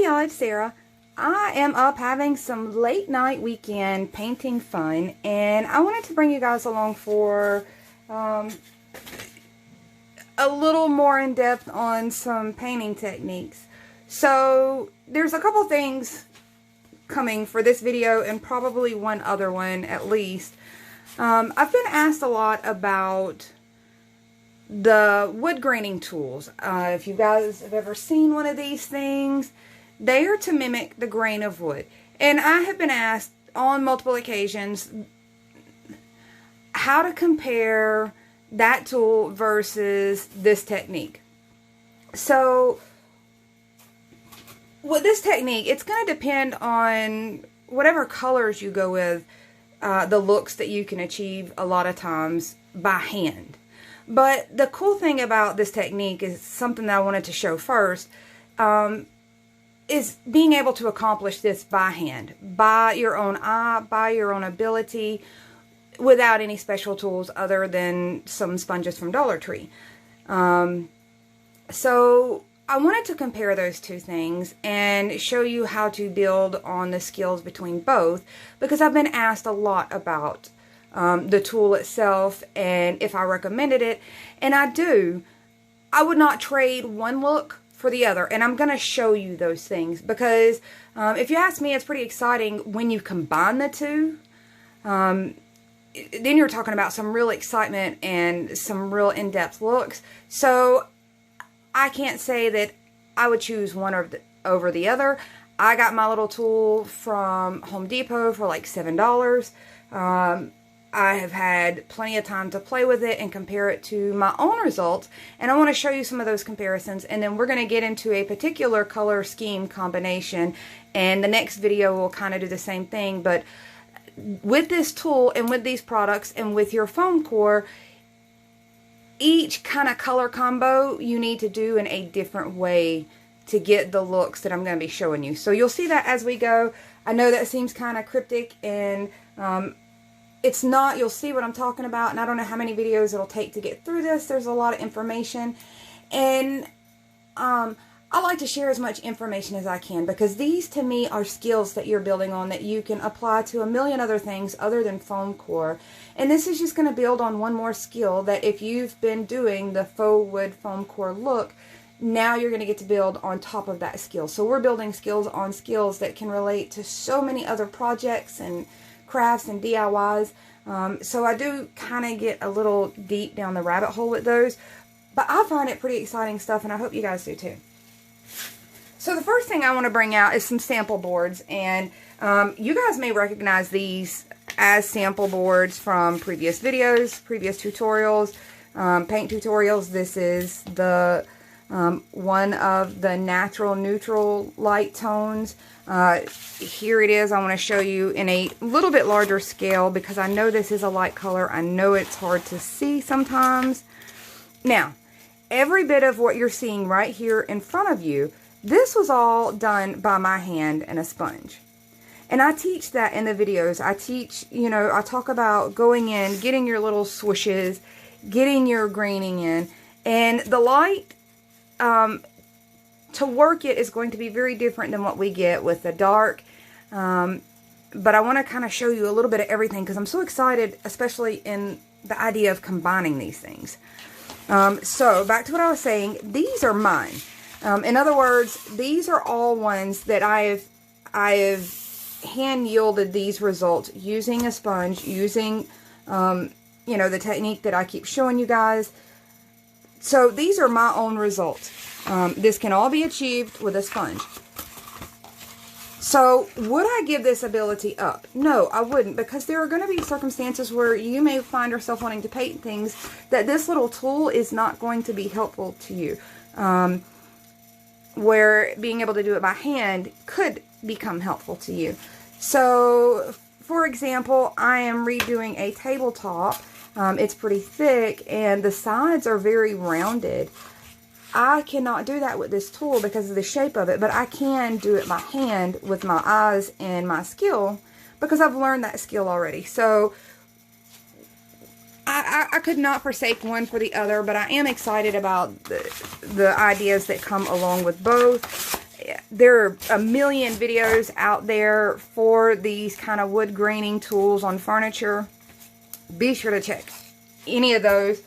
y'all, it's Sarah. I am up having some late night weekend painting fun, and I wanted to bring you guys along for a little more in depth on some painting techniques. So there's a couple things coming for this video and probably one other one at least. I've been asked a lot about the wood graining tools. If you guys have ever seen one of these things, they are to mimic the grain of wood. And I have been asked on multiple occasions how to compare that tool versus this technique. So with this technique, it's going to depend on whatever colors you go with, the looks that you can achieve a lot of times by hand. But the cool thing about this technique is something that I wanted to show first, is being able to accomplish this by hand, by your own eye, by your own ability, without any special tools other than some sponges from Dollar Tree. So I wanted to compare those two things and show you how to build on the skills between both, because I've been asked a lot about the tool itself and if I recommended it, and I do. I would not trade one look for the other, and I'm going to show you those things because if you ask me, it's pretty exciting when you combine the two. Then you're talking about some real excitement and some real in-depth looks. So I can't say that I would choose one over the other. I got my little tool from Home Depot for like $7. I have had plenty of time to play with it and compare it to my own results, and I want to show you some of those comparisons, and then we're going to get into a particular color scheme combination, and the next video will kind of do the same thing. But with this tool and with these products and with your foam core, each kind of color combo you need to do in a different way to get the looks that I'm going to be showing you. So you'll see that as we go. I know that seems kind of cryptic, and it's not. You'll see what I'm talking about, and I don't know how many videos it'll take to get through this. There's a lot of information, and I like to share as much information as I can, because these to me are skills that you're building on that you can apply to a million other things other than foam core. And this is just going to build on one more skill that if you've been doing the faux wood foam core look, now you're going to get to build on top of that skill. So we're building skills on skills that can relate to so many other projects and crafts and DIYs. So I do kind of get a little deep down the rabbit hole with those, but I find it pretty exciting stuff, and I hope you guys do too. So the first thing I want to bring out is some sample boards, and you guys may recognize these as sample boards from previous videos, previous tutorials, paint tutorials. This is the one of the natural neutral light tones. Here it is. I want to show you in a little bit larger scale because I know this is a light color. I know it's hard to see sometimes. Now, every bit of what you're seeing right here in front of you, this was all done by my hand and a sponge. And I teach that in the videos. I teach, you know, I talk about going in, getting your little swooshes, getting your graining in, and the light, to work it is going to be very different than what we get with the dark. But I want to kind of show you a little bit of everything because I'm so excited, especially in the idea of combining these things. So back to what I was saying, these are mine. In other words, these are all ones that I have hand yielded these results using a sponge, using, you know, the technique that I keep showing you guys. So these are my own results. This can all be achieved with a sponge. So would I give this ability up? No, I wouldn't, because there are going to be circumstances where you may find yourself wanting to paint things that this little tool is not going to be helpful to you. Where being able to do it by hand could become helpful to you. So, for example, I am redoing a tabletop. It's pretty thick and the sides are very rounded. I cannot do that with this tool because of the shape of it, but I can do it by hand with my eyes and my skill because I've learned that skill already. So I could not forsake one for the other, but I am excited about the ideas that come along with both. there are a million videos out there for these kind of wood graining tools on furniture. Be sure to check any of those.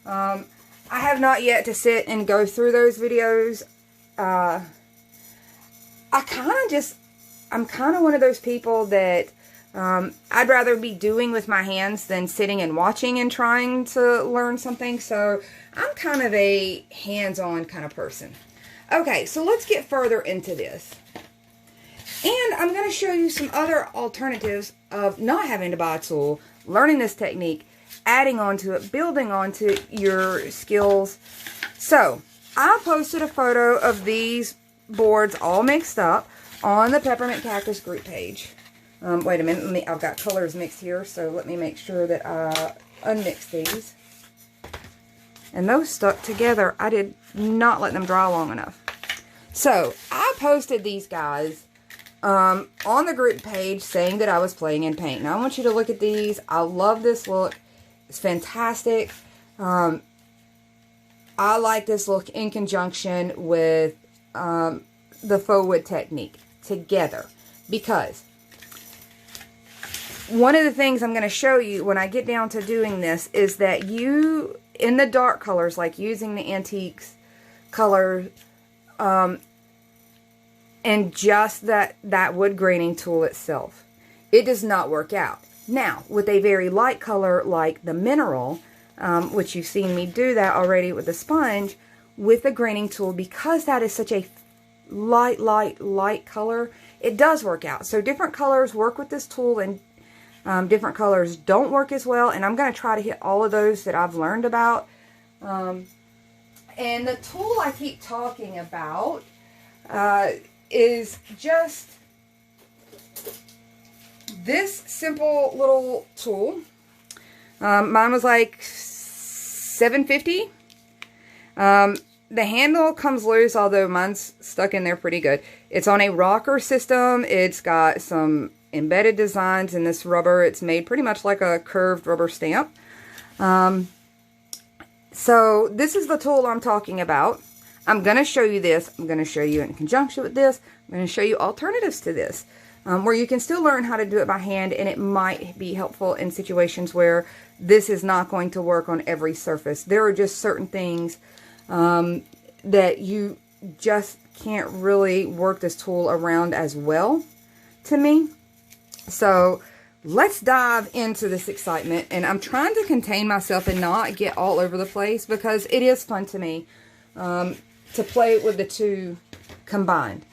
I have not yet to sit and go through those videos. I'm kind of one of those people that I'd rather be doing with my hands than sitting and watching and trying to learn something. So I'm kind of a hands-on kind of person. Okay, so let's get further into this. And I'm going to show you some other alternatives of not having to buy a tool, learning this technique, adding onto it, building onto your skills. So I posted a photo of these boards all mixed up on the Peppermint Cactus group page. Wait a minute, I've got colors mixed here, so let me make sure that I unmix these. And those stuck together. I did not let them dry long enough. So I posted these guys on the group page saying that I was playing in paint. Now I want you to look at these. I love this look. It's fantastic. I like this look in conjunction with the faux wood technique together, because one of the things I'm going to show you when I get down to doing this is that you, in the dark colors, like using the antiques color, and just that wood graining tool itself, it does not work out. Now, with a very light color like the mineral, which you've seen me do that already with the sponge, with the graining tool, because that is such a light color, it does work out. So different colors work with this tool, and different colors don't work as well, and I'm going to try to hit all of those that I've learned about. And the tool I keep talking about is just this simple little tool. Mine was like $7.50. The handle comes loose, although mine's stuck in there pretty good. It's on a rocker system. It's got some embedded designs in this rubber. It's made pretty much like a curved rubber stamp. So this is the tool I'm talking about. I'm going to show you this. I'm going to show you in conjunction with this. I'm going to show you alternatives to this, where you can still learn how to do it by hand, and it might be helpful in situations where this is not going to work on every surface. There are just certain things that you just can't really work this tool around as well, to me. So let's dive into this excitement, and I'm trying to contain myself and not get all over the place, because it is fun to me to play with the two combined.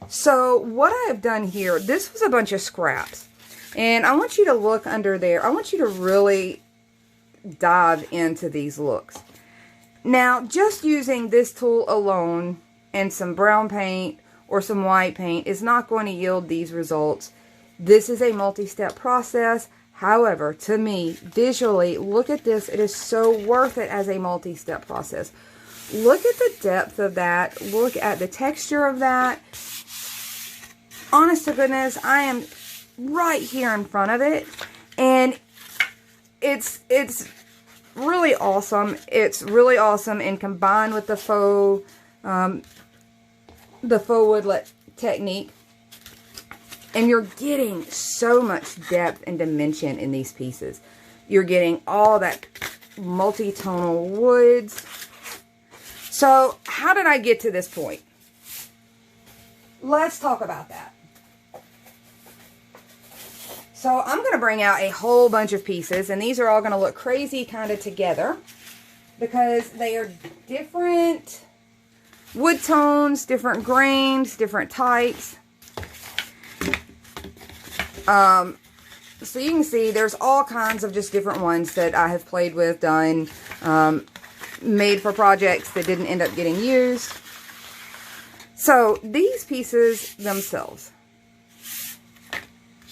So what I have done here, this was a bunch of scraps, and I want you to look under there. I want you to really dive into these looks. Now, just using this tool alone and some brown paint or some white paint is not going to yield these results. This is a multi-step process. However, to me, visually, look at this. It is so worth it as a multi-step process. Look at the depth of that. Look at the texture of that. Honest to goodness, I am right here in front of it, and it's really awesome. It's really awesome, and combined with the faux woodlet technique, and you're getting so much depth and dimension in these pieces. You're getting all that multi-tonal woods. So how did I get to this point? Let's talk about that. So I'm going to bring out a whole bunch of pieces, and these are all going to look crazy kind of together, because they are different wood tones, different grains, different types. So you can see there's all kinds of just different ones that I have played with, done, made for projects that didn't end up getting used. So these pieces themselves,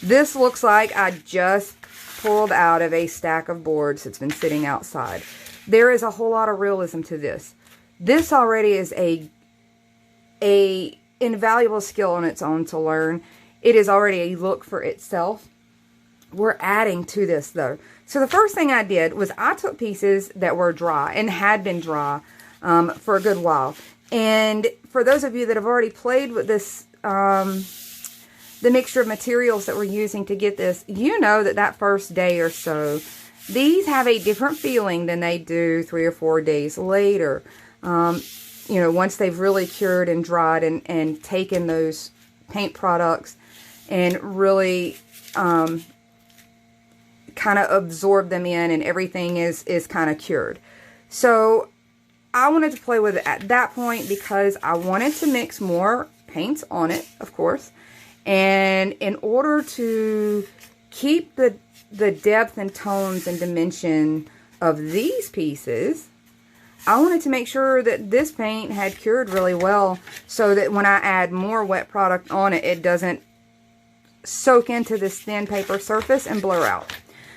this looks like I just pulled out of a stack of boards that's been sitting outside. There is a whole lot of realism to this. This already is a invaluable skill on its own to learn. It is already a look for itself. We're adding to this though. So the first thing I did was I took pieces that were dry and had been dry for a good while, And for those of you that have already played with this, the mixture of materials that we're using to get this, you know that that first day or so, these have a different feeling than they do 3 or 4 days later. You know, once they've really cured and dried and taken those paint products and really kind of absorb them in, and everything is kind of cured. So I wanted to play with it at that point because I wanted to mix more paints on it, of course. And in order to keep the depth and tones and dimension of these pieces, I wanted to make sure that this paint had cured really well so that when I add more wet product on it, it doesn't soak into this thin paper surface and blur out.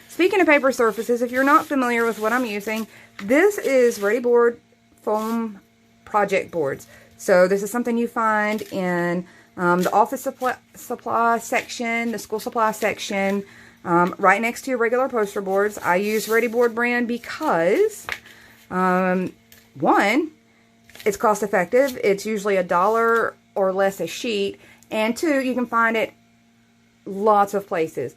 Speaking of paper surfaces, if you're not familiar with what I'm using, this is Readi-board foam project boards. So this is something you find in the office supply section, the school supply section, right next to your regular poster boards. I use Readi-board brand because, one, it's cost effective. It's usually $1 or less a sheet. And two, you can find it lots of places.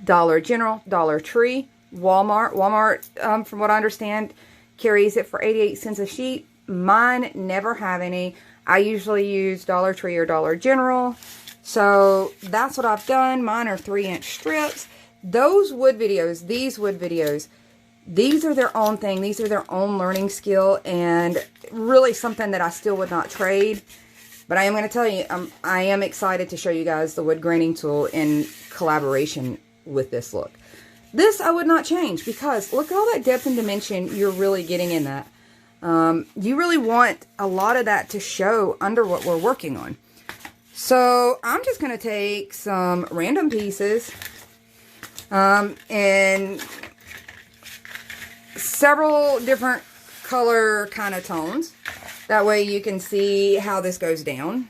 Dollar General, Dollar Tree, Walmart. Walmart, from what I understand, carries it for 88 cents a sheet. Mine never have any. I usually use Dollar Tree or Dollar General. So that's what I've done. Mine are 3-inch strips. Those wood videos, these wood videos, these are their own thing. These are their own learning skill, and really something that I still would not trade. But I am going to tell you, I am excited to show you guys the wood graining tool in collaboration with this look. This I would not change because look at all that depth and dimension you're really getting in that. You really want a lot of that to show under what we're working on. So I'm just going to take some random pieces and several different color kind of tones. That way you can see how this goes down.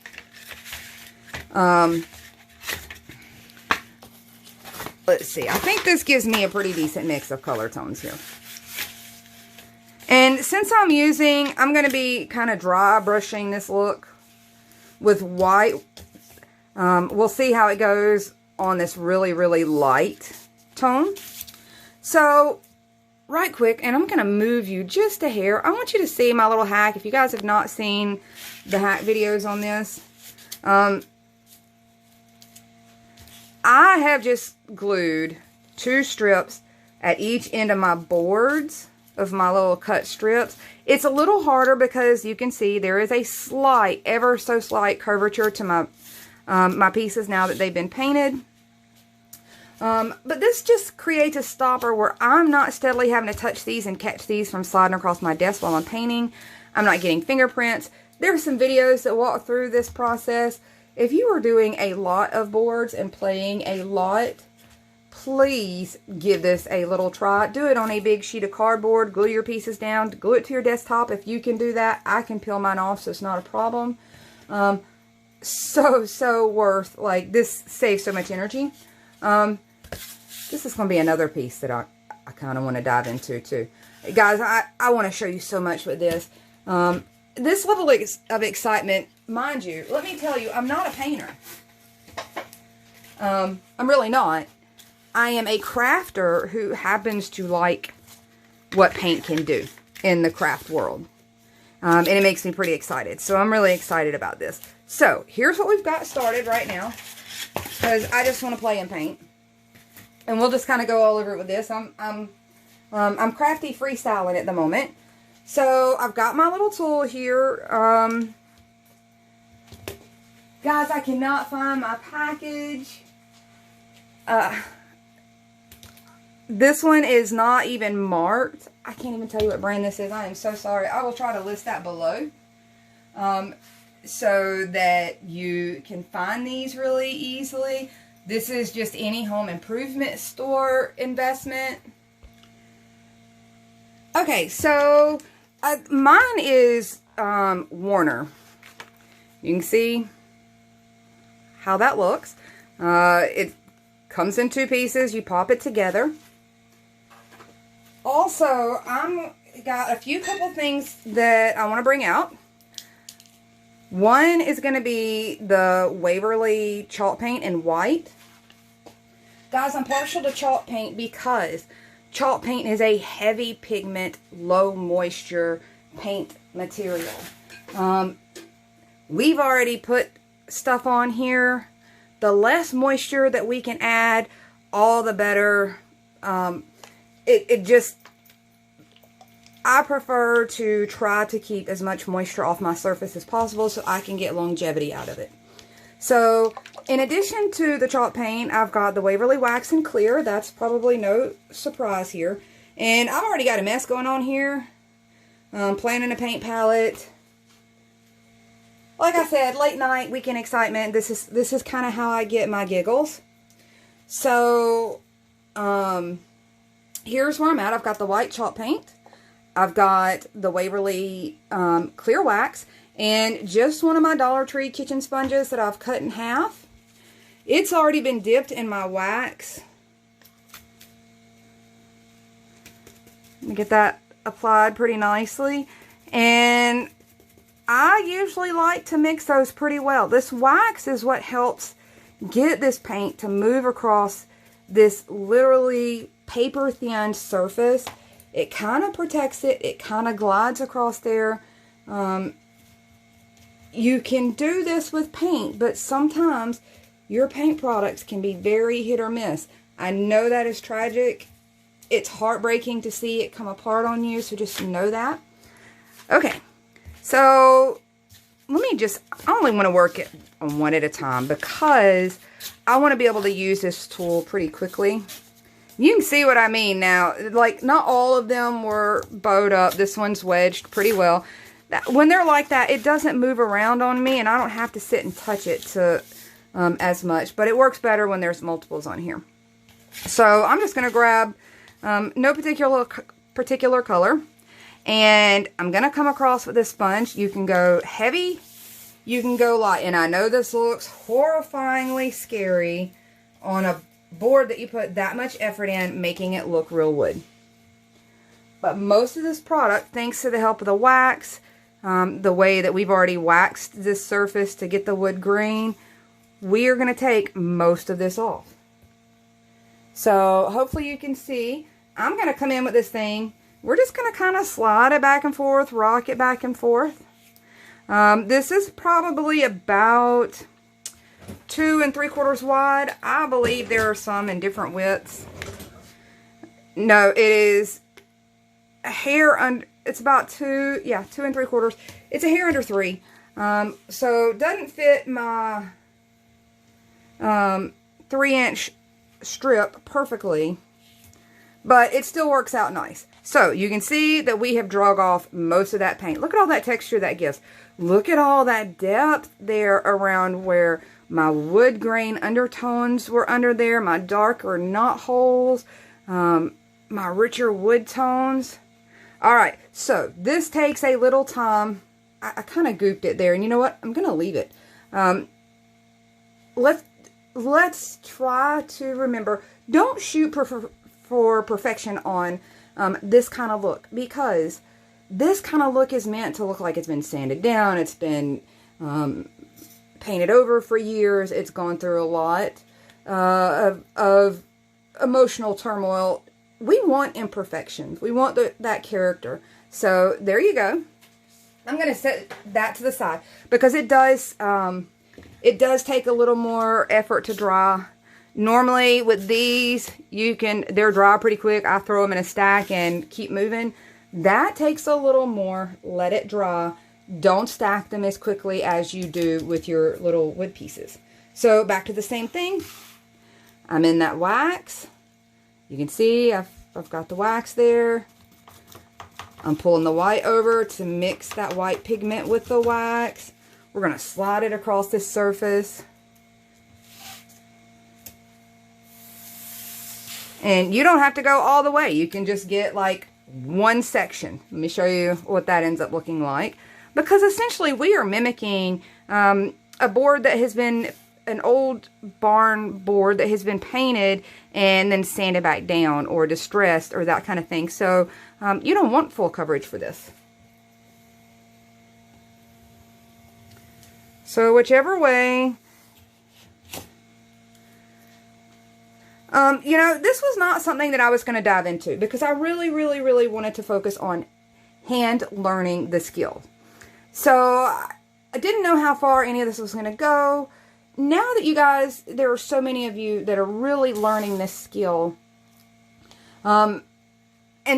Let's see. I think this gives me a pretty decent mix of color tones here. And since I'm going to be kind of dry brushing this look with white. We'll see how it goes on this really, really light tone. So, right quick, and I'm going to move you just a hair. I want you to see my little hack. If you guys have not seen the hack videos on this, I have just glued 2 strips at each end of my boards of my little cut strips. It's a little harder because you can see there is a slight, ever so slight curvature to my my pieces now that they've been painted. But this just creates a stopper where I'm not steadily having to touch these and catch these from sliding across my desk while I'm painting. I'm not getting fingerprints. There are some videos that walk through this process. If you are doing a lot of boards and playing a lot, please give this a little try. Do it on a big sheet of cardboard. Glue your pieces down. Glue it to your desktop. If you can do that, I can peel mine off, so it's not a problem. So worth, like, this saves so much energy. This is going to be another piece that I kind of want to dive into too. Guys, I want to show you so much with this. This level of excitement, mind you, let me tell you, I'm not a painter. I'm really not. I am a crafter who happens to like what paint can do in the craft world. And it makes me pretty excited. So I'm really excited about this. So here's what we've got started right now, because I just want to play and paint. And we'll just kind of go all over it with this. I'm crafty freestyling at the moment. So I've got my little tool here. Guys, I cannot find my package. This one is not even marked. I can't even tell you what brand this is. I am so sorry. I will try to list that below. So that you can find these really easily. This is just any home improvement store investment. Okay, so mine is Warner. You can see how that looks. It comes in 2 pieces. You pop it together. Also, got a few couple things that I want to bring out. One is going to be the Waverly chalk paint in white. Guys, I'm partial to chalk paint because chalk paint is a heavy pigment, low moisture paint material. We've already put stuff on here. The less moisture that we can add, all the better. I prefer to try to keep as much moisture off my surface as possible so I can get longevity out of it. So, in addition to the chalk paint, I've got the Waverly Wax and Clear. That's probably no surprise here. And I've already got a mess going on here. Planning a paint palette. Like I said, late night, weekend excitement. This is kind of how I get my giggles. So, here's where I'm at. I've got the white chalk paint. I've got the Waverly clear wax. And just one of my Dollar Tree kitchen sponges that I've cut in half. It's already been dipped in my wax. Let me get that applied pretty nicely. And I usually like to mix those pretty well. This wax is what helps get this paint to move across this literally paper thin surface. It kind of protects it. It kind of glides across there. You can do this with paint, but sometimes your paint products can be very hit or miss. I know that is tragic. It's heartbreaking to see it come apart on you, so just know that. Okay, so let me just, I only want to work it on one at a time because I want to be able to use this tool pretty quickly. You can see what I mean now. Like, not all of them were bowed up. This one's wedged pretty well. When they're like that, it doesn't move around on me, and I don't have to sit and touch it to as much. But it works better when there's multiples on here. So I'm just going to grab no particular color, and I'm going to come across with this sponge. You can go heavy, you can go light. And I know this looks horrifyingly scary on a board that you put that much effort in making it look real wood. But most of this product, thanks to the help of the wax, the way that we've already waxed this surface to get the wood grain, we are going to take most of this off. So hopefully you can see, I'm going to come in with this thing. We're just going to kind of slide it back and forth, rock it back and forth. This is probably about 2 3/4 wide. I believe there are some in different widths. No, it is a hair under, it's about 2 3/4. It's a hair under 3. So it doesn't fit my 3-inch strip perfectly, but it still works out nice. So you can see that we have drug off most of that paint. Look at all that texture that gives. Look at all that depth there around where my wood grain undertones were under there, my darker knot holes, my richer wood tones. Alright, so this takes a little time. I kind of gooped it there, and you know what? I'm going to leave it. Let's try to remember, don't shoot for perfection on this kind of look, because this kind of look is meant to look like it's been sanded down, it's been painted over for years, it's gone through a lot of emotional turmoil. We want imperfections. We want that character. So there you go. I'm going to set that to the side because it does take a little more effort to dry. Normally with these, they're dry pretty quick. I throw them in a stack and keep moving. That takes a little more. Let it dry. Don't stack them as quickly as you do with your little wood pieces. So back to the same thing. I'm in that wax. You can see I've got the wax there. I'm pulling the white over to mix that white pigment with the wax. We're going to slide it across this surface. And you don't have to go all the way. You can just get like one section. Let me show you what that ends up looking like. Because essentially we are mimicking a board that has been an old barn board that has been painted and then sanded back down or distressed or that kind of thing. So you don't want full coverage for this. So whichever way, you know, this was not something that I was going to dive into because I really, really, really wanted to focus on hand learning the skill. So I didn't know how far any of this was going to go. Now that you guys, there are so many of you that are really learning this skill, and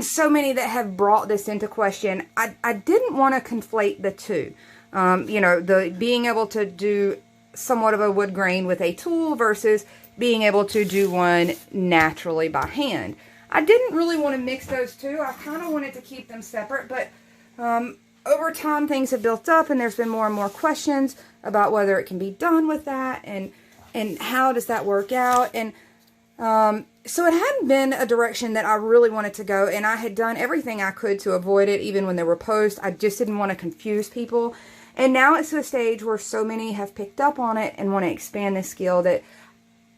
so many that have brought this into question, I didn't want to conflate the two. You know, the being able to do somewhat of a wood grain with a tool versus being able to do one naturally by hand. I didn't really want to mix those two. I kind of wanted to keep them separate, but over time things have built up and there's been more and more questions about whether it can be done with that and how does that work out. And so it hadn't been a direction that I really wanted to go, and I had done everything I could to avoid it. Even when there were posts, I just didn't want to confuse people. And now it's to a stage where so many have picked up on it and want to expand this skill that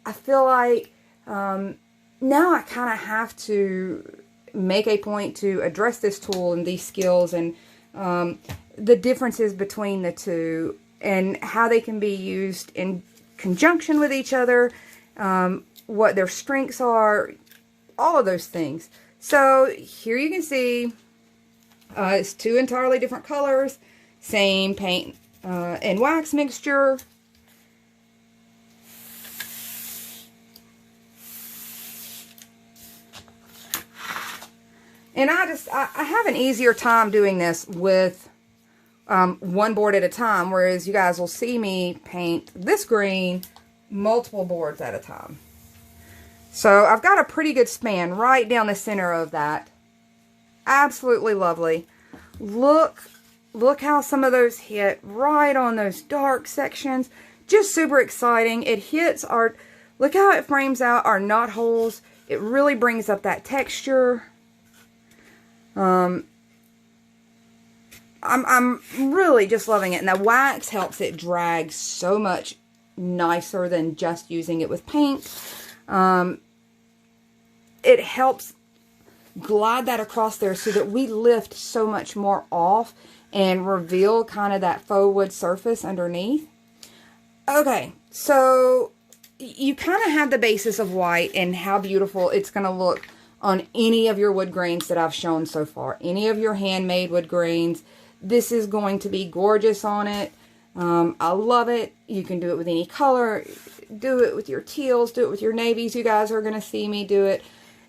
I feel like now I kind of have to make a point to address this tool and these skills and the differences between the two and how they can be used in conjunction with each other, what their strengths are, all of those things. So here you can see it's two entirely different colors, same paint and wax mixture. And I have an easier time doing this with one board at a time, whereas you guys will see me paint this green multiple boards at a time. So I've got a pretty good span right down the center of that. Absolutely lovely. Look how some of those hit right on those dark sections. Just super exciting. It hits our, look how it frames out our knot holes. It really brings up that texture. I'm really just loving it. And the wax helps it drag so much nicer than just using it with paint. It helps glide that across there so that we lift so much more off and reveal kind of that faux wood surface underneath. Okay, so you kind of have the basis of white and how beautiful it's going to look on any of your wood grains that I've shown so far. Any of your handmade wood grains. This is going to be gorgeous on it. I love it. You can do it with any color. Do it with your teals. Do it with your navies. You guys are going to see me do it.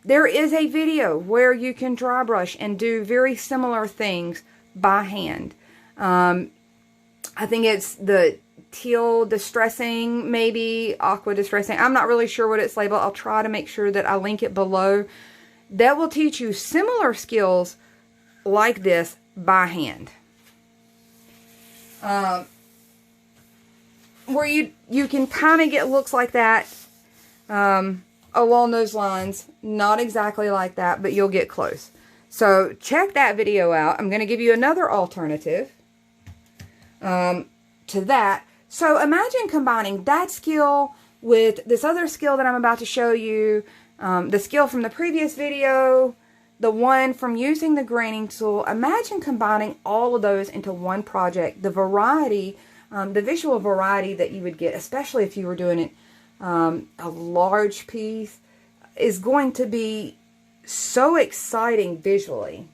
There is a video where you can dry brush and do very similar things by hand. I think it's the teal distressing, maybe aqua distressing. I'm not really sure what it's labeled. I'll try to make sure that I link it below. That will teach you similar skills like this by hand. Where you can kind of get looks like that along those lines. Not exactly like that, but you'll get close. So check that video out. I'm going to give you another alternative to that. So imagine combining that skill with this other skill that I'm about to show you, the skill from the previous video, the one from using the graining tool. Imagine combining all of those into one project. The variety, the visual variety that you would get, especially if you were doing it a large piece, is going to be so exciting visually.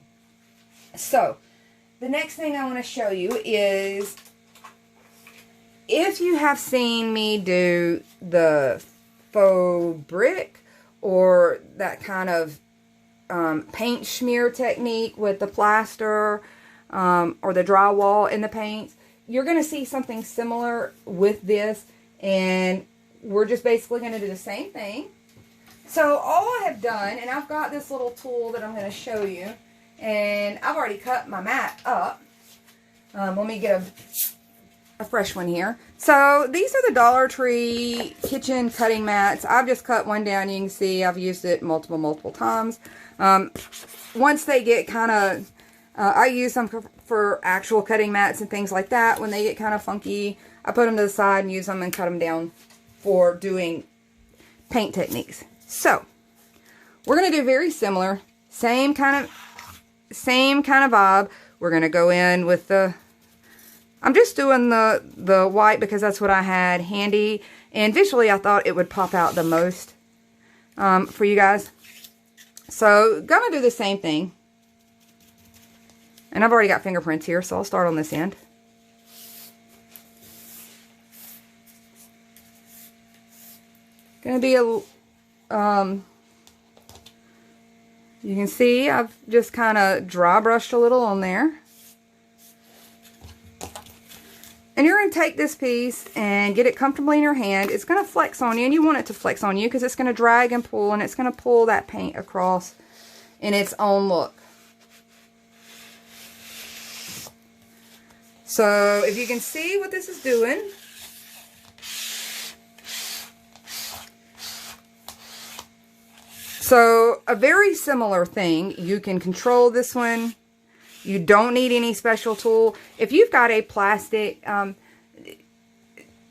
So the next thing I want to show you is, if you have seen me do the faux brick or that kind of paint smear technique with the plaster or the drywall in the paints, you're going to see something similar with this, and we're just basically going to do the same thing. So all I have done, and I've got this little tool that I'm going to show you, and I've already cut my mat up. Let me get a fresh one here. So these are the Dollar Tree kitchen cutting mats. I've just cut one down. You can see I've used it multiple times. Once they get kind of, I use them for actual cutting mats and things like that. When they get kind of funky, I put them to the side and use them and cut them down for doing paint techniques. So we're going to do very similar, same kind of same kind of vibe. We're going to go in with the, I'm just doing the white because that's what I had handy. And visually, I thought it would pop out the most for you guys. So, going to do the same thing. And I've already got fingerprints here, so I'll start on this end. Going to be a, you can see I've just kind of dry brushed a little on there. And you're going to take this piece and get it comfortably in your hand. It's going to flex on you, and you want it to flex on you because it's going to drag and pull, and it's going to pull that paint across in its own look. So if you can see what this is doing, so a very similar thing. You can control this one. You don't need any special tool. If you've got a plastic, one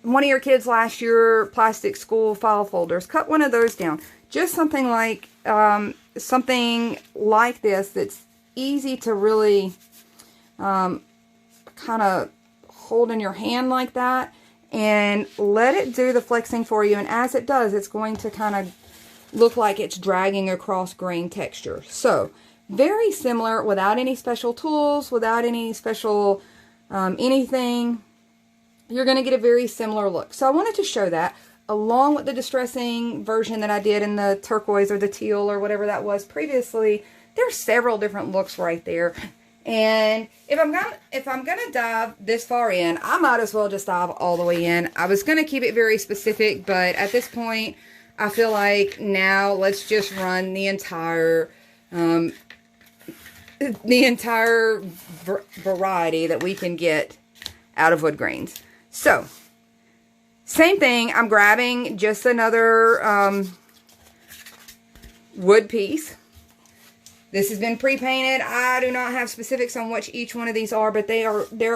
of your kids last year, plastic school file folders, cut one of those down. Just something like this that's easy to really kind of hold in your hand like that, and let it do the flexing for you. And as it does, it's going to kind of look like it's dragging across grain texture. So very similar, without any special tools, without any special anything. You're going to get a very similar look. So I wanted to show that along with the distressing version that I did in the turquoise or the teal or whatever that was previously. There's several different looks right there. And if I'm gonna dive this far in, I might as well just dive all the way in. I was gonna keep it very specific, but at this point, I feel like now let's just run the entire variety that we can get out of wood grains. So, same thing. I'm grabbing just another wood piece. This has been pre-painted. I do not have specifics on what each one of these are, but there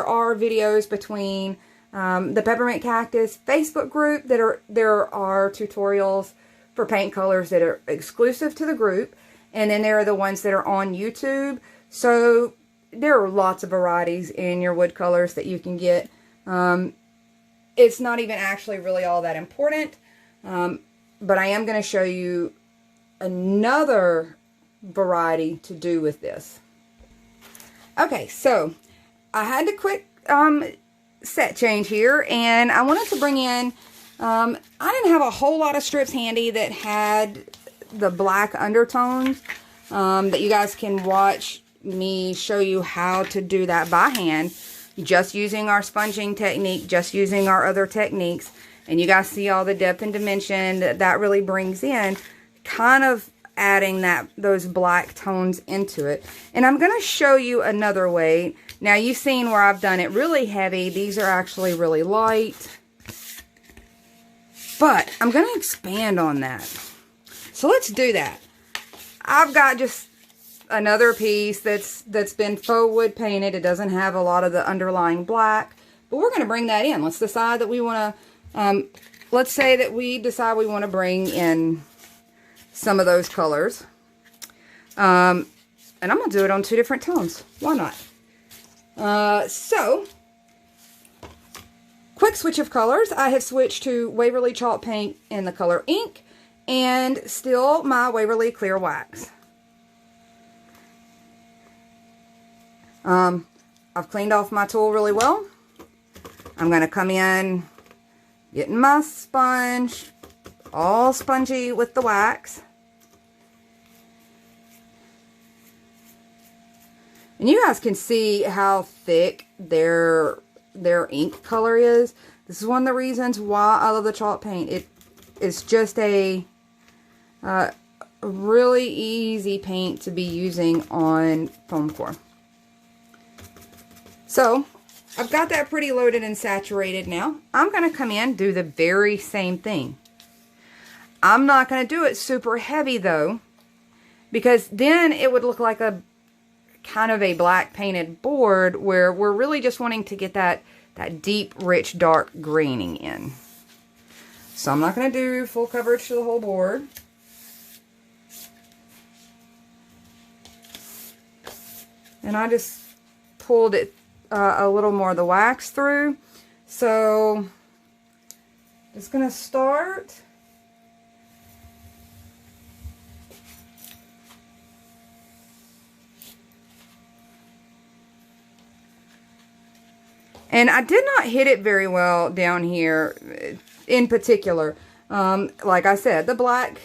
are videos between the Peppermint Cactus Facebook group there are tutorials for paint colors that are exclusive to the group, and then there are the ones that are on YouTube. So there are lots of varieties in your wood colors that you can get. It's not even actually really all that important, but I am going to show you another variety to do with this. Okay, so I had to quick set change here, and I wanted to bring in, I didn't have a whole lot of strips handy that had the black undertones, that you guys can watch me show you how to do that by hand, just using our sponging technique, just using our other techniques, and you guys see all the depth and dimension that really brings in, kind of adding those black tones into it. And I'm going to show you another way. Now, you've seen where I've done it really heavy. These are actually really light. But I'm going to expand on that. So let's do that. I've got just another piece that's been faux wood painted. It doesn't have a lot of the underlying black. But we're going to bring that in. Let's decide that we want to, let's say that we decide we want to bring in some of those colors. And I'm going to do it on 2 different tones. Why not? So, quick switch of colors. I have switched to Waverly chalk paint in the color ink, and still my Waverly clear wax. I've cleaned off my tool really well. I'm going to come in, getting my sponge, all spongy with the wax. And you guys can see how thick their ink color is. This is one of the reasons why I love the chalk paint. It is just a really easy paint to be using on foam core. So, I've got that pretty loaded and saturated now. I'm going to come in, do the very same thing. I'm not going to do it super heavy though, because then it would look like a kind of a black painted board where we're really just wanting to get that deep, rich, dark graining in. So I'm not going to do full coverage to the whole board. And I just pulled it a little more of the wax through. So just going to start. And I did not hit it very well down here in particular. Like I said, the black,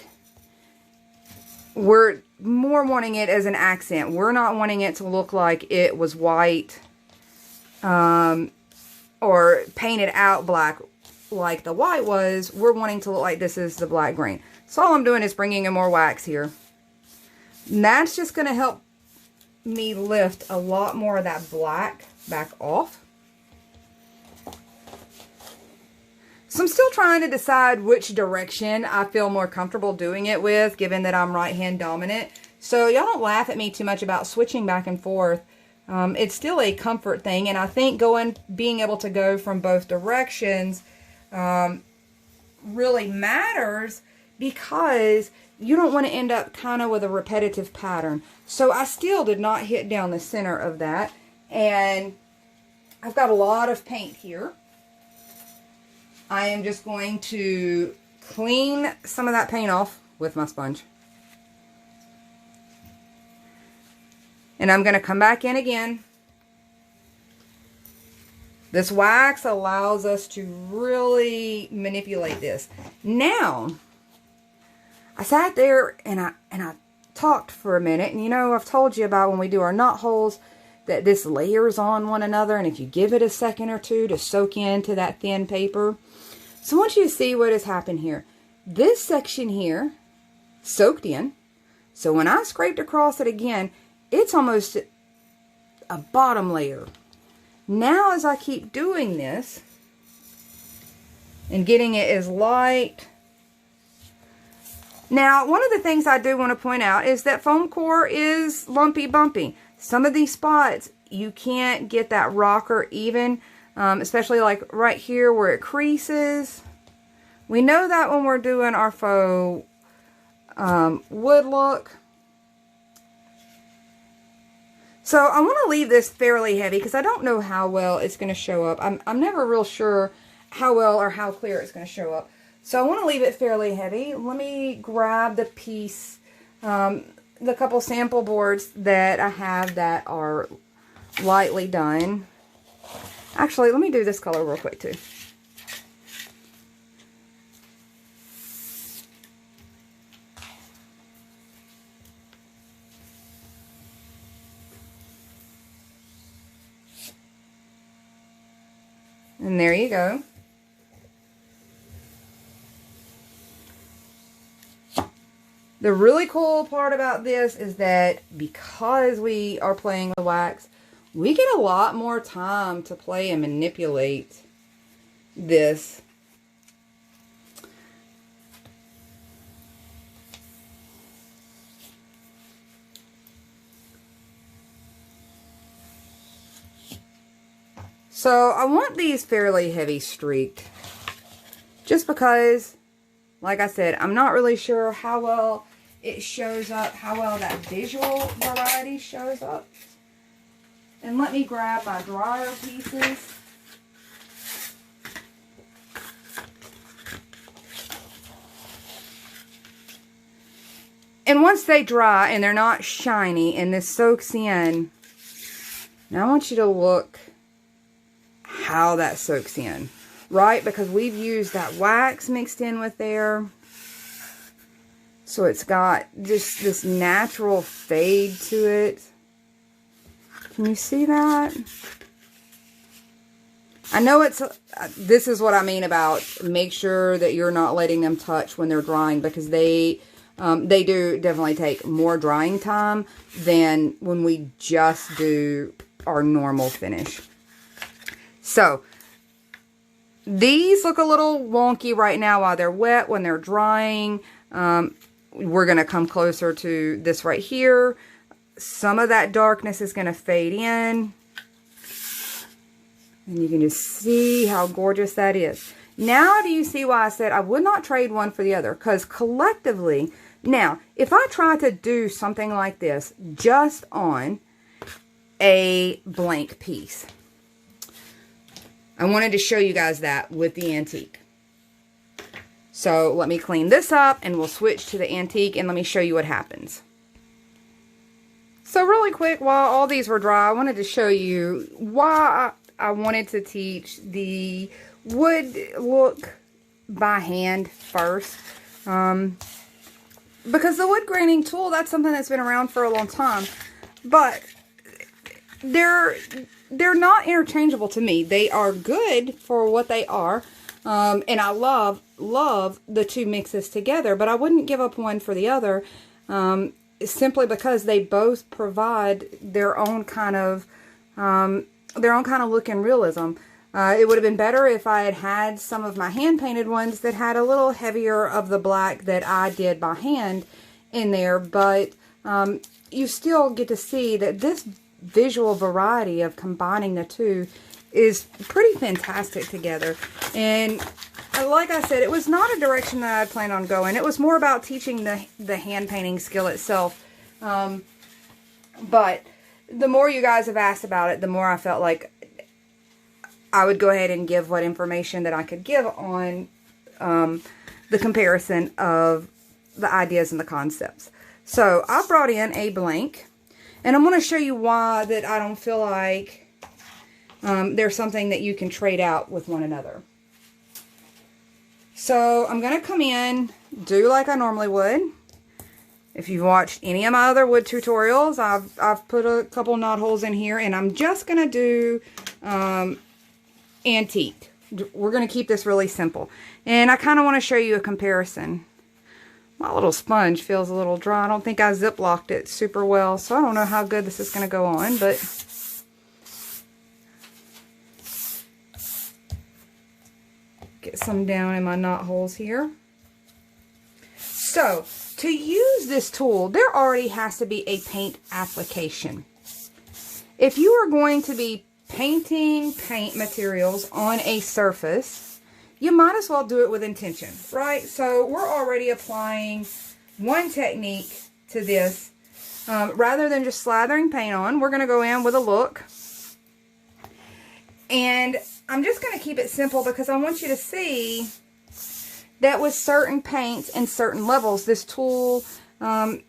we're more wanting it as an accent. We're not wanting it to look like it was white or painted out black like the white was. We're wanting to look like this is the black green. So all I'm doing is bringing in more wax here. And that's just going to help me lift a lot more of that black back off. So I'm still trying to decide which direction I feel more comfortable doing it with, given that I'm right-hand dominant. So y'all don't laugh at me too much about switching back and forth. It's still a comfort thing, and I think being able to go from both directions really matters, because you don't want to end up kind of with a repetitive pattern. So I still did not hit down the center of that, and I've got a lot of paint here. I am just going to clean some of that paint off with my sponge. And I'm going to come back in again. This wax allows us to really manipulate this. Now, I sat there and I talked for a minute. And you know, I've told you about when we do our knot holes that this layers on one another. And if you give it a second or two to soak into that thin paper. So I want you to see what has happened here. This section here soaked in. So when I scraped across it again, it's almost a bottom layer. Now as I keep doing this and getting it as light. Now one of the things I do want to point out is that foam core is lumpy bumpy. Some of these spots you can't get that rocker even. Especially like right here where it creases. We know that when we're doing our faux wood look. So I want to leave this fairly heavy because I don't know how well it's going to show up. I'm never real sure how well or how clear it's going to show up. So I want to leave it fairly heavy. Let me grab the piece, the couple sample boards that I have that are lightly done. Actually, let me do this color real quick too. And there you go. The really cool part about this is that because we are playing with wax, we get a lot more time to play and manipulate this. So I want these fairly heavy streaked, just because, like I said, I'm not really sure how well it shows up, how well that visual variety shows up. And let me grab my drier pieces. And once they dry and they're not shiny and this soaks in, now I want you to look how that soaks in, right? Because we've used that wax mixed in with there. So it's got just this natural fade to it. Can you see that? I know it's, this is what I mean about make sure that you're not letting them touch when they're drying, because they do definitely take more drying time than when we just do our normal finish. So, these look a little wonky right now while they're wet. When they're drying, we're going to come closer to this right here. Some of that darkness is going to fade in. And you can just see how gorgeous that is. Now do you see why I said I would not trade one for the other? Because collectively, now, if I try to do something like this just on a blank piece. I wanted to show you guys that with the antique. So let me clean this up and we'll switch to the antique and let me show you what happens. So really quick, while all these were dry, I wanted to show you why I wanted to teach the wood look by hand first. Because the wood graining tool, that's something that's been around for a long time. But they're not interchangeable to me. They are good for what they are. And I love the two mixes together. But I wouldn't give up one for the other. Simply because they both provide their own kind of look and realism. It would have been better if I had had some of my hand-painted ones that had a little heavier of the black that I did by hand in there, but you still get to see that this visual variety of combining the two is pretty fantastic together. And like I said, it was not a direction that I planned on going. It was more about teaching the hand-painting skill itself. But the more you guys have asked about it, the more I felt like I would go ahead and give what information that I could give on the comparison of the ideas and the concepts. So I brought in a blank, and I'm going to show you why that I don't feel like there's something that you can trade out with one another. So I'm going to come in, do like I normally would. If you've watched any of my other wood tutorials, I've put a couple knot holes in here, and I'm just going to do antique. We're going to keep this really simple. And I kind of want to show you a comparison. My little sponge feels a little dry. I don't think I zip-locked it super well, so I don't know how good this is going to go on, but get some down in my knot holes here. So, to use this tool, there already has to be a paint application. If you are going to be painting paint materials on a surface, you might as well do it with intention, right? So we're already applying one technique to this. Rather than just slathering paint on, we're going to go in with a look. And I'm just going to keep it simple because I want you to see that with certain paints and certain levels, this tool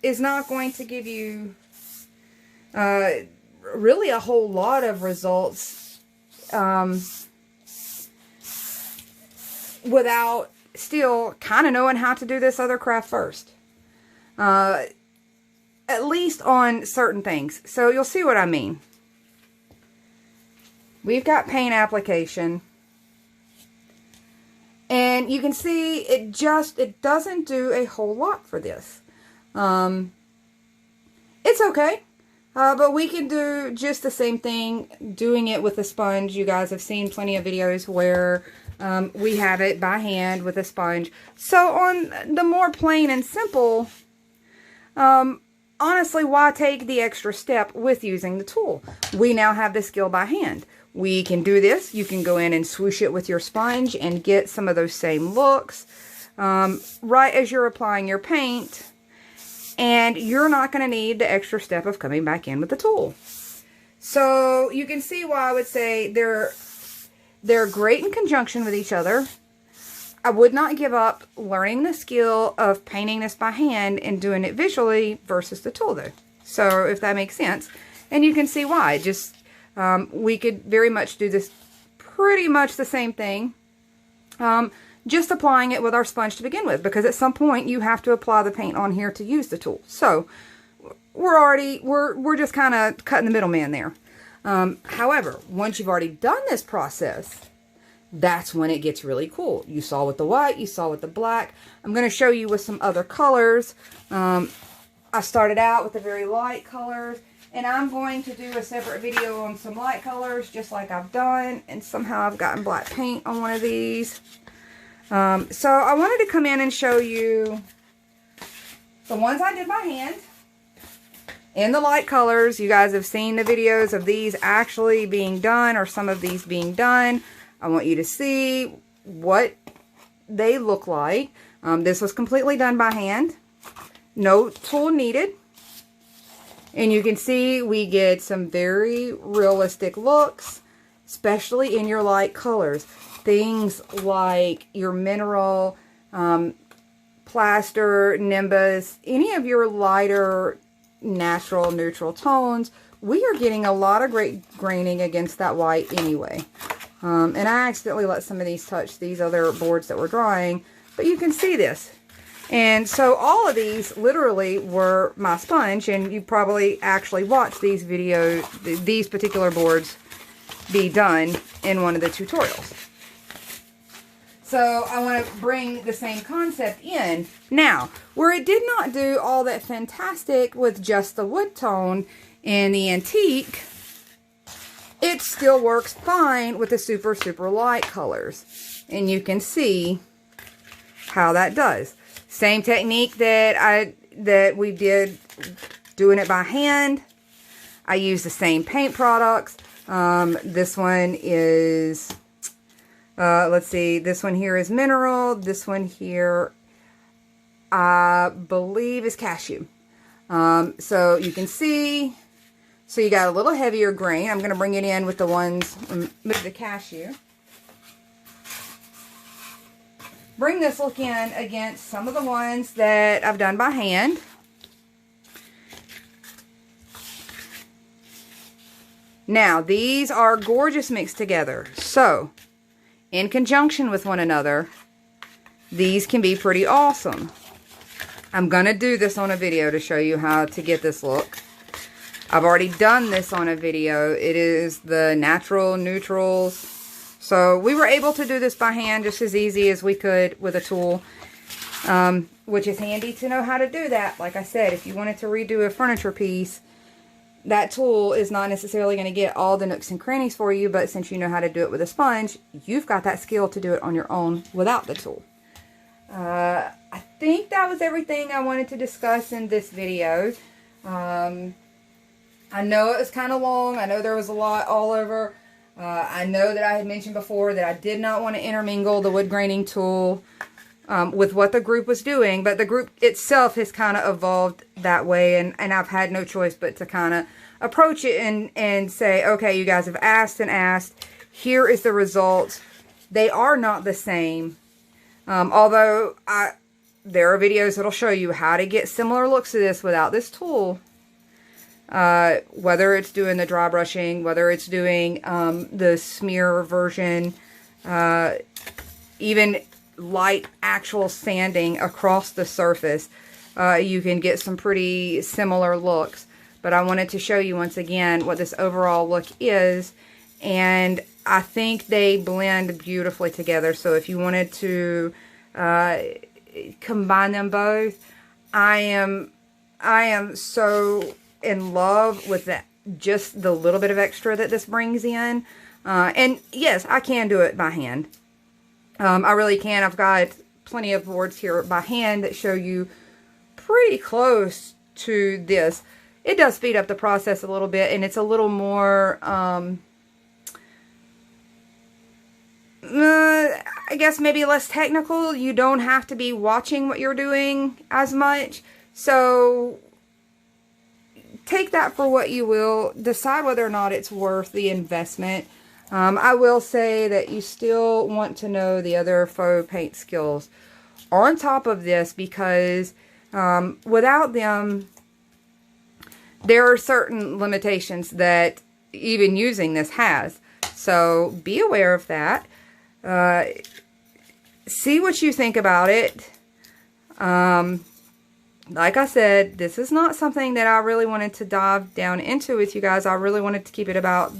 is not going to give you really a whole lot of results without still kind of knowing how to do this other craft first. At least on certain things. So you'll see what I mean. We've got paint application. And you can see it doesn't do a whole lot for this. It's okay. But we can do just the same thing doing it with a sponge. You guys have seen plenty of videos where we have it by hand with a sponge. So on the more plain and simple, honestly, why take the extra step with using the tool? We now have the skill by hand. We can do this. You can go in and swoosh it with your sponge and get some of those same looks right as you're applying your paint. And you're not going to need the extra step of coming back in with the tool. So you can see why I would say they're great in conjunction with each other. I would not give up learning the skill of painting this by hand and doing it visually versus the tool though. So if that makes sense. And you can see why. Just we could very much do this pretty much the same thing. Just applying it with our sponge to begin with, because at some point you have to apply the paint on here to use the tool. So we're just kind of cutting the middleman there. However, once you've already done this process, that's when it gets really cool. You saw with the white, you saw with the black. I'm going to show you with some other colors. I started out with the very light colors, and I'm going to do a separate video on some light colors just like I've done, and somehow I've gotten black paint on one of these. So I wanted to come in and show you the ones I did by hand in the light colors. You guys have seen the videos of these actually being done, or some of these being done. I want you to see what they look like. This was completely done by hand. No tool needed. And you can see we get some very realistic looks, especially in your light colors. Things like your mineral, plaster, nimbus, any of your lighter natural neutral tones, we are getting a lot of great graining against that white anyway. And I accidentally let some of these touch these other boards that we're drawing, but you can see this. And so all of these literally were my sponge, and you probably actually watched these videos, these particular boards be done in one of the tutorials. So I want to bring the same concept in. Now, where it did not do all that fantastic with just the wood tone and the antique, it still works fine with the super, super light colors. And you can see how that does. Same technique that we did doing it by hand. I use the same paint products. This one is, let's see, this one here is mineral. This one here, I believe, is cashew. So you can see, so you got a little heavier grain. I'm going to bring it in with the ones with the cashew. Bring this look in against some of the ones that I've done by hand. Now, these are gorgeous mixed together. So, in conjunction with one another, these can be pretty awesome. I'm going to do this on a video to show you how to get this look. I've already done this on a video. It is the natural neutrals. So we were able to do this by hand just as easy as we could with a tool, which is handy to know how to do that. Like I said, if you wanted to redo a furniture piece, that tool is not necessarily going to get all the nooks and crannies for you, but since you know how to do it with a sponge, you've got that skill to do it on your own without the tool. I think that was everything I wanted to discuss in this video. I know it was kind of long. I know there was a lot all over. I know that I had mentioned before that I did not want to intermingle the wood graining tool with what the group was doing, but the group itself has kind of evolved that way, and I've had no choice but to kind of approach it and say, okay, you guys have asked and asked. Here is the result. They are not the same, although there are videos that'll show you how to get similar looks to this without this tool. Whether it's doing the dry brushing, whether it's doing the smear version, even light actual sanding across the surface, you can get some pretty similar looks. But I wanted to show you once again what this overall look is, and I think they blend beautifully together. So if you wanted to combine them both, I am so in love with that, just the little bit of extra that this brings in. And yes, I can do it by hand. I really can. I've got plenty of boards here by hand that show you pretty close to this. It does speed up the process a little bit, and it's a little more, I guess maybe less technical. You don't have to be watching what you're doing as much. So take that for what you will. Decide whether or not it's worth the investment. I will say that you still want to know the other faux paint skills on top of this, because without them, there are certain limitations that even using this has. So be aware of that. See what you think about it. Like I said, this is not something that I really wanted to dive down into with you guys. I really wanted to keep it about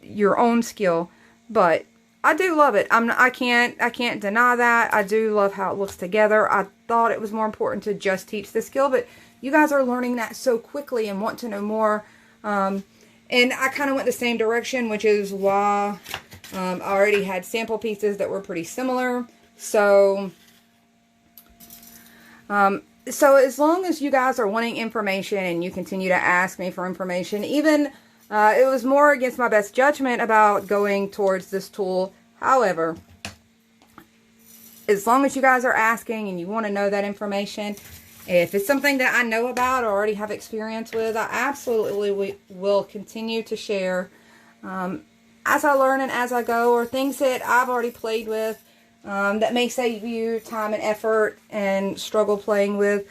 your own skill, but I do love it. I can't deny that. I do love how it looks together. I thought it was more important to just teach the skill, but you guys are learning that so quickly and want to know more. And I kind of went the same direction, which is why I already had sample pieces that were pretty similar. So as long as you guys are wanting information and you continue to ask me for information, even it was more against my best judgment about going towards this tool. However, as long as you guys are asking and you want to know that information, If it's something that I know about or already have experience with, I absolutely will continue to share as I learn and as I go, or things that I've already played with that may save you time and effort and struggle playing with,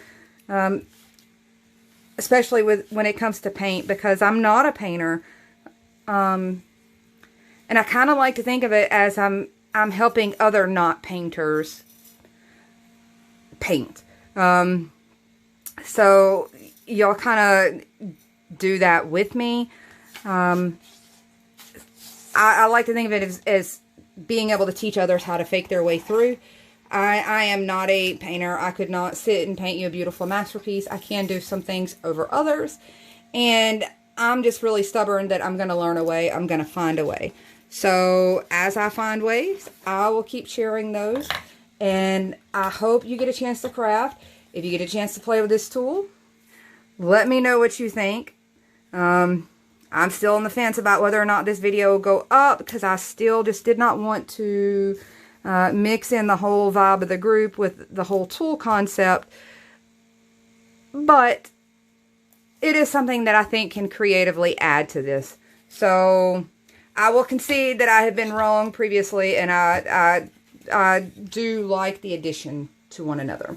especially when it comes to paint, because I'm not a painter. And I kind of like to think of it as I'm helping other not painters paint. So y'all kind of do that with me. I like to think of it as being able to teach others how to fake their way through. I am not a painter. I could not sit and paint you a beautiful masterpiece. I can do some things over others. And I'm just really stubborn that I'm going to learn a way. I'm going to find a way. So as I find ways, I will keep sharing those. And I hope you get a chance to craft. If you get a chance to play with this tool, let me know what you think. I'm still on the fence about whether or not this video will go up, because I still just did not want to mix in the whole vibe of the group with the whole tool concept. But it is something that I think can creatively add to this. So I will concede that I have been wrong previously, and I do like the addition to one another.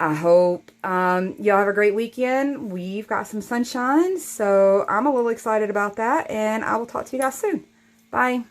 I hope y'all have a great weekend. We've got some sunshine, so I'm a little excited about that, and I will talk to you guys soon. Bye.